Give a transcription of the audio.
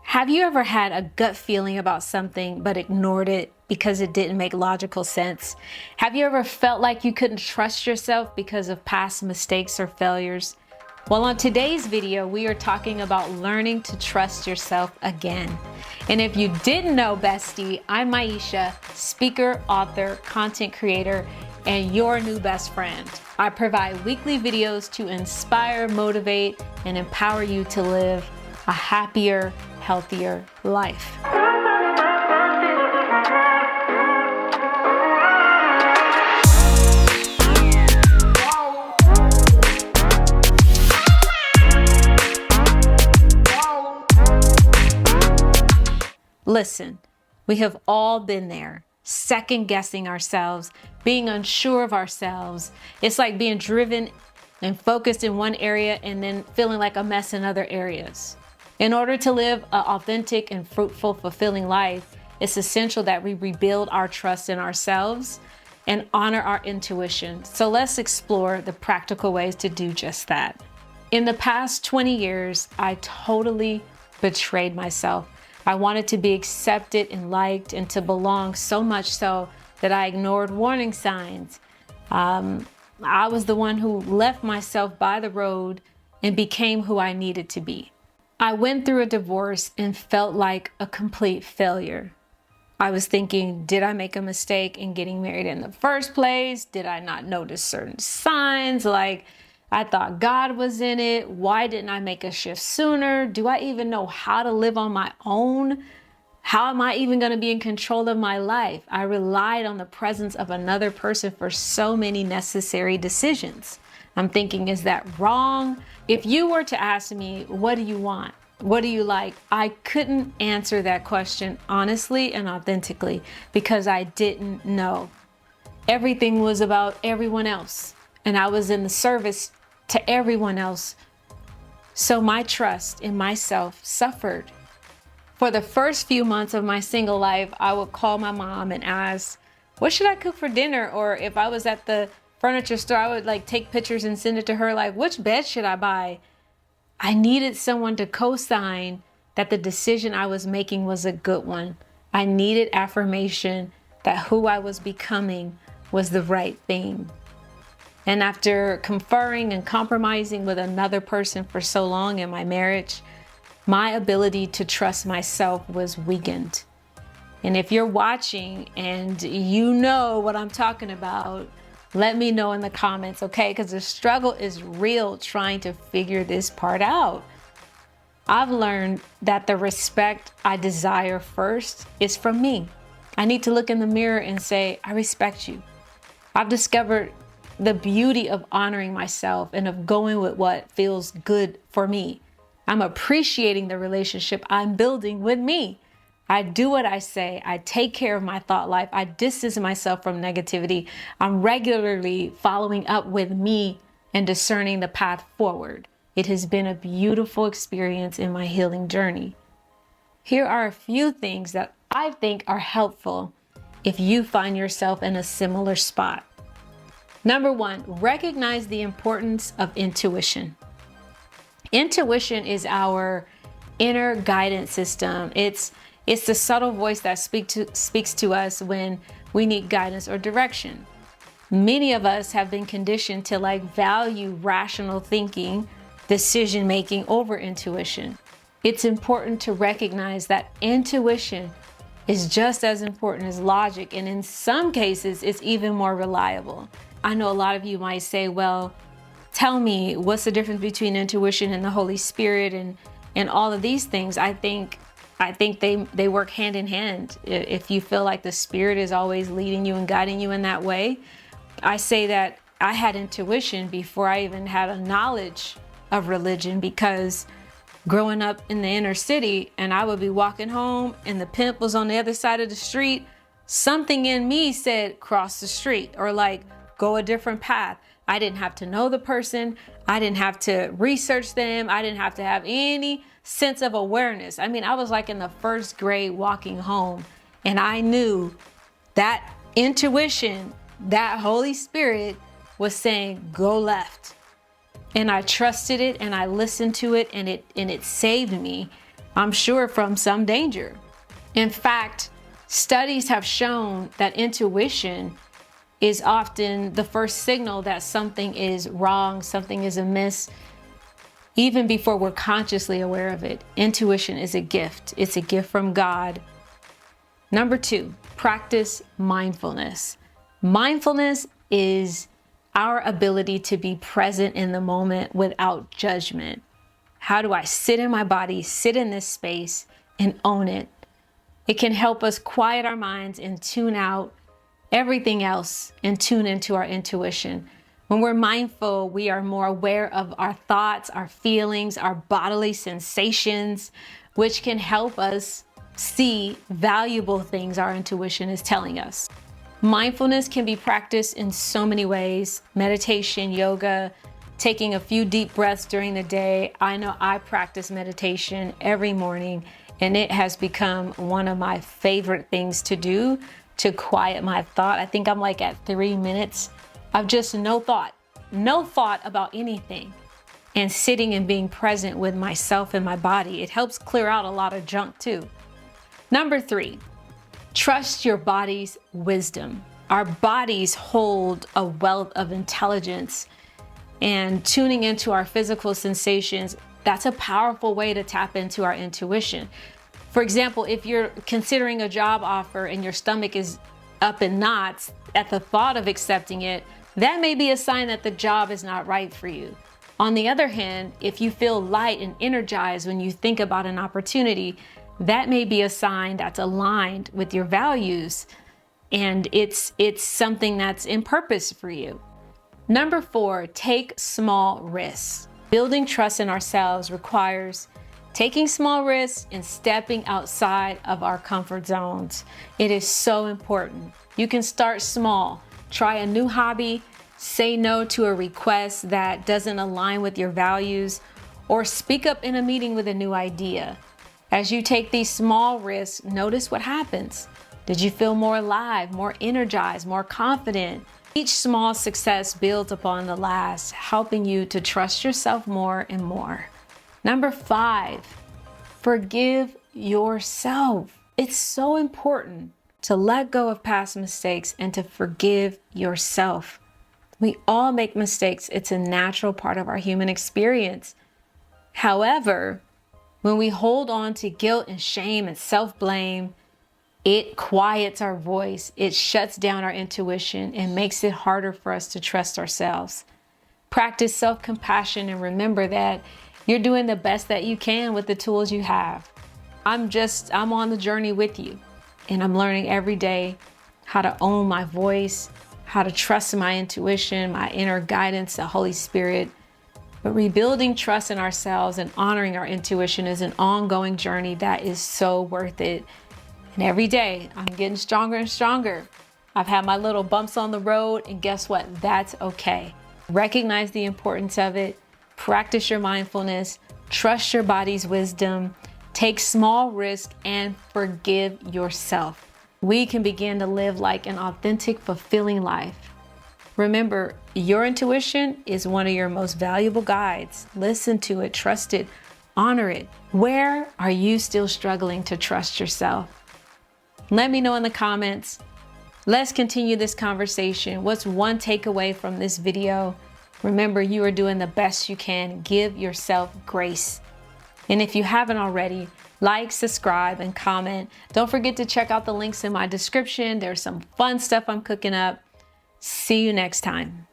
Have you ever had a gut feeling about something but ignored it because it didn't make logical sense? Have you ever felt like you couldn't trust yourself because of past mistakes or failures? Well, on today's video, we are talking about learning to trust yourself again. And if you didn't know, bestie, I'm Myesha, speaker, author, content creator, and your new best friend. I provide weekly videos to inspire, motivate, and empower you to live a happier, healthier life. Listen, we have all been there, second guessing ourselves, being unsure of ourselves. It's like being driven and focused in one area and then feeling like a mess in other areas. In order to live an authentic and fruitful, fulfilling life, it's essential that we rebuild our trust in ourselves and honor our intuition. So let's explore the practical ways to do just that. In the past 20 years, I totally betrayed myself. I wanted to be accepted and liked and to belong, so much so that I ignored warning signs. I was the one who left myself by the road and became who I needed to be. I went through a divorce and felt like a complete failure. I was thinking, did I make a mistake in getting married in the first place? Did I not notice certain signs? Like, I thought God was in it. Why didn't I make a shift sooner? Do I even know how to live on my own? How am I even going to be in control of my life? I relied on the presence of another person for so many necessary decisions. I'm thinking, is that wrong? If you were to ask me, what do you want? What do you like? I couldn't answer that question honestly and authentically because I didn't know. Everything was about everyone else, and I was in the service to everyone else. So my trust in myself suffered. For the first few months of my single life, I would call my mom and ask, what should I cook for dinner? Or if I was at the furniture store, I would take pictures and send it to her, like, which bed should I buy? I needed someone to co-sign that the decision I was making was a good one. I needed affirmation that who I was becoming was the right thing. And after conferring and compromising with another person for so long in my marriage, my ability to trust myself was weakened. And if you're watching and you know what I'm talking about, let me know in the comments, okay? Because the struggle is real trying to figure this part out. I've learned that the respect I desire first is from me. I need to look in the mirror and say, I respect you. I've discovered the beauty of honoring myself and of going with what feels good for me. I'm appreciating the relationship I'm building with me. I do what I say. I take care of my thought life. I distance myself from negativity. I'm regularly following up with me and discerning the path forward. It has been a beautiful experience in my healing journey. Here are a few things that I think are helpful if you find yourself in a similar spot. Number one, recognize the importance of intuition. Intuition is our inner guidance system. It's the subtle voice that speaks to us when we need guidance or direction. Many of us have been conditioned to value rational thinking, decision making over intuition. It's important to recognize that intuition is just as important as logic, and in some cases, it's even more reliable. I know a lot of you might say, well, tell me, what's the difference between intuition and the Holy Spirit and all of these things? I think they work hand in hand. If you feel like the Spirit is always leading you and guiding you in that way, I say that I had intuition before I even had a knowledge of religion, because growing up in the inner city and I would be walking home and the pimp was on the other side of the street, something in me said, cross the street, or go a different path. I didn't have to know the person. I didn't have to research them. I didn't have to have any sense of awareness. I mean, I was in the first grade walking home, and I knew that intuition, that Holy Spirit was saying, go left. And I trusted it and I listened to it, and it saved me. I'm sure from some danger. In fact, studies have shown that intuition is often the first signal that something is wrong, something is amiss, even before we're consciously aware of it. Intuition is a gift. It's a gift from God. Number 2, practice mindfulness. Mindfulness is our ability to be present in the moment without judgment. How do I sit in my body, sit in this space, and own it? It can help us quiet our minds and tune out everything else and tune into our intuition. When we're mindful, we are more aware of our thoughts, our feelings, our bodily sensations, which can help us see valuable things our intuition is telling us. Mindfulness can be practiced in so many ways: meditation, yoga, taking a few deep breaths during the day. I know I practice meditation every morning, and it has become one of my favorite things to do to quiet my thought. I think I'm like at 3 minutes of just no thought about anything, and sitting and being present with myself and my body. It helps clear out a lot of junk too. Number 3, trust your body's wisdom. Our bodies hold a wealth of intelligence, and tuning into our physical sensations, that's a powerful way to tap into our intuition. For example, if you're considering a job offer and your stomach is up in knots at the thought of accepting it, that may be a sign that the job is not right for you. On the other hand, if you feel light and energized when you think about an opportunity, that may be a sign that's aligned with your values, and it's something that's in purpose for you. Number 4, take small risks. Building trust in ourselves requires taking small risks and stepping outside of our comfort zones. It is so important. You can start small. Try a new hobby, say no to a request that doesn't align with your values, or speak up in a meeting with a new idea. As you take these small risks, notice what happens. Did you feel more alive, more energized, more confident? Each small success builds upon the last, helping you to trust yourself more and more. Number 5, forgive yourself. It's so important to let go of past mistakes and to forgive yourself. We all make mistakes. It's a natural part of our human experience. However, when we hold on to guilt and shame and self-blame, it quiets our voice, it shuts down our intuition, and makes it harder for us to trust ourselves. Practice self-compassion and remember that you're doing the best that you can with the tools you have. I'm on the journey with you, and I'm learning every day how to own my voice, how to trust my intuition, my inner guidance, the Holy Spirit. But rebuilding trust in ourselves and honoring our intuition is an ongoing journey that is so worth it. And every day I'm getting stronger and stronger. I've had my little bumps on the road, and guess what? That's okay. Recognize the importance of it. Practice your mindfulness. Trust your body's wisdom. Take small risks and forgive yourself. We can begin to live like an authentic, fulfilling life. Remember, your intuition is one of your most valuable guides. Listen to it, trust it, honor it. Where are you still struggling to trust yourself? Let me know in the comments. Let's continue this conversation. What's one takeaway from this video? Remember, you are doing the best you can. Give yourself grace. And if you haven't already, like, subscribe, and comment. Don't forget to check out the links in my description. There's some fun stuff I'm cooking up. See you next time.